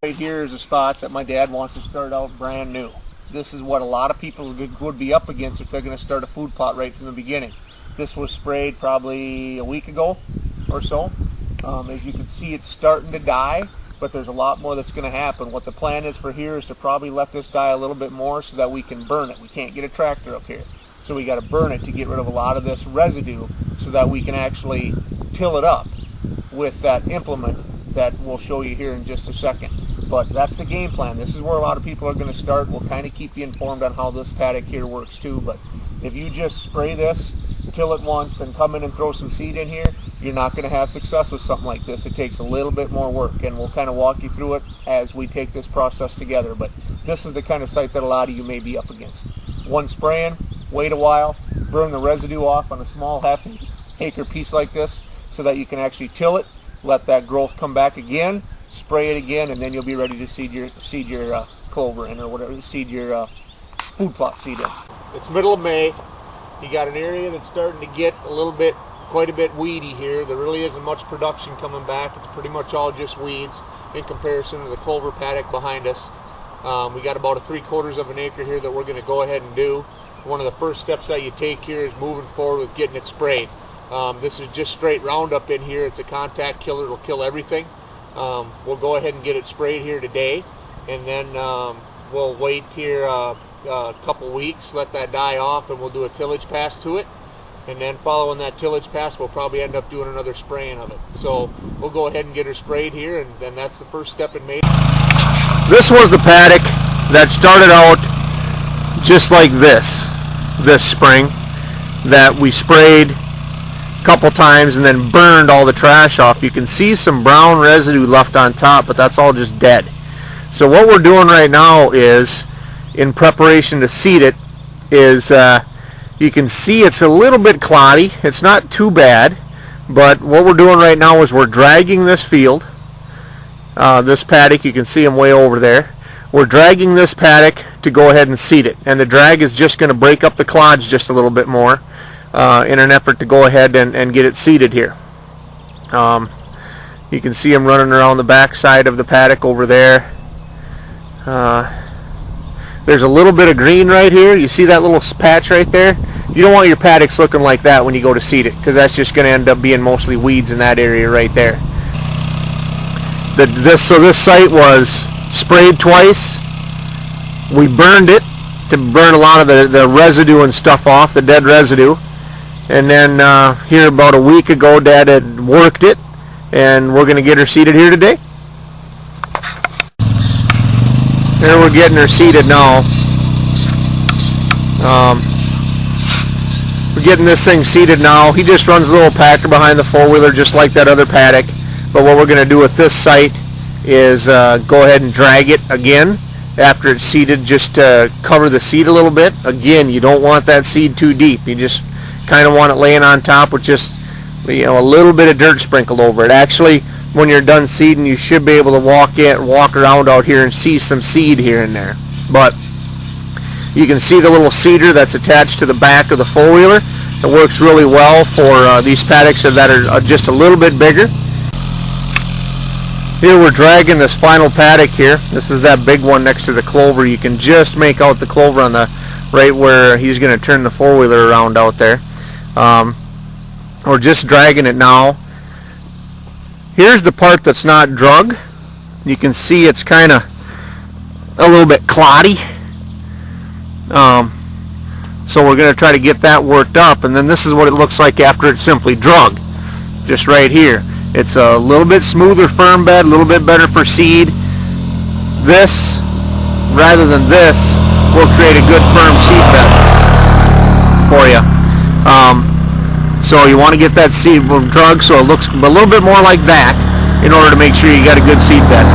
Right here is a spot that my dad wants to start out brand new. This is what a lot of people would be up against if they're going to start a food plot right from the beginning. This was sprayed probably a week ago or so. As you can see, it's starting to die, but there's a lot more that's going to happen. What the plan is for here is to probably let this die a little bit more so that we can burn it. We can't get a tractor up here, so we got to burn it to get rid of a lot of this residue so that we can actually till it up with that implement that we'll show you here in just a second. But that's the game plan. This is where a lot of people are going to start. We'll kind of keep you informed on how this paddock here works too. But if you just spray this, till it once, and come in and throw some seed in here, you're not going to have success with something like this. It takes a little bit more work, and we'll kind of walk you through it as we take this process together. But this is the kind of site that a lot of you may be up against. One spraying, wait a while, burn the residue off on a small half-acre piece like this so that you can actually till it, let that growth come back again, spray it again, and then you'll be ready to seed your clover in, or whatever, seed your food plot seed in. It's middle of May. You got an area that's starting to get quite a bit weedy here. There really isn't much production coming back. It's pretty much all just weeds in comparison to the clover paddock behind us. We got about 3/4 of an acre here that we're going to go ahead and do. One of the first steps that you take here is moving forward with getting it sprayed. This is just straight Roundup in here. It's a contact killer. It'll kill everything. We'll go ahead and get it sprayed here today, and then we'll wait here a couple weeks, let that die off, and we'll do a tillage pass to it. And then following that tillage pass, we'll probably end up doing another spraying of it. So we'll go ahead and get her sprayed here, and then that's the first step in May. This was the paddock that started out just like this spring, that we sprayed a couple times and then burned all the trash off. You can see some brown residue left on top, but that's all just dead. So what we're doing right now is, in preparation to seed it, is you can see it's a little bit cloddy. It's not too bad, but what we're doing right now is we're dragging this field, this paddock. You can see them way over there. We're dragging this paddock to go ahead and seed it, and the drag is just going to break up the clods just a little bit more in an effort to go ahead and get it seeded here. You can see them running around the back side of the paddock over there. There's a little bit of green right here. You see that little patch right there? You don't want your paddocks looking like that when you go to seed it, because that's just going to end up being mostly weeds in that area right there. So this site was sprayed twice. We burned it to burn a lot of the residue and stuff off, the dead residue. And then here about a week ago, Dad had worked it, and we're going to get her seeded here today. Here we're getting her seeded now. We're getting this thing seeded now. He just runs a little packer behind the four-wheeler just like that other paddock. But what we're going to do with this site is go ahead and drag it again after it's seeded, just to cover the seed a little bit. Again, you don't want that seed too deep. You just kind of want it laying on top with just, a little bit of dirt sprinkled over it. Actually, when you're done seeding, you should be able to walk around out here and see some seed here and there. But you can see the little seeder that's attached to the back of the four-wheeler. It works really well for these paddocks that are just a little bit bigger. Here we're dragging this final paddock here. This is that big one next to the clover. You can just make out the clover on the right where he's going to turn the four-wheeler around out there. We're just dragging it now. Here's the part that's not drug. You can see it's kind of a little bit cloddy. So we're going to try to get that worked up, and then this is what it looks like after it's simply drug. Just right here. It's a little bit smoother firm bed, a little bit better for seed. This, rather than this, will create a good firm seed bed for you. So you want to get that seed drug so it looks a little bit more like that in order to make sure you got a good seed bed.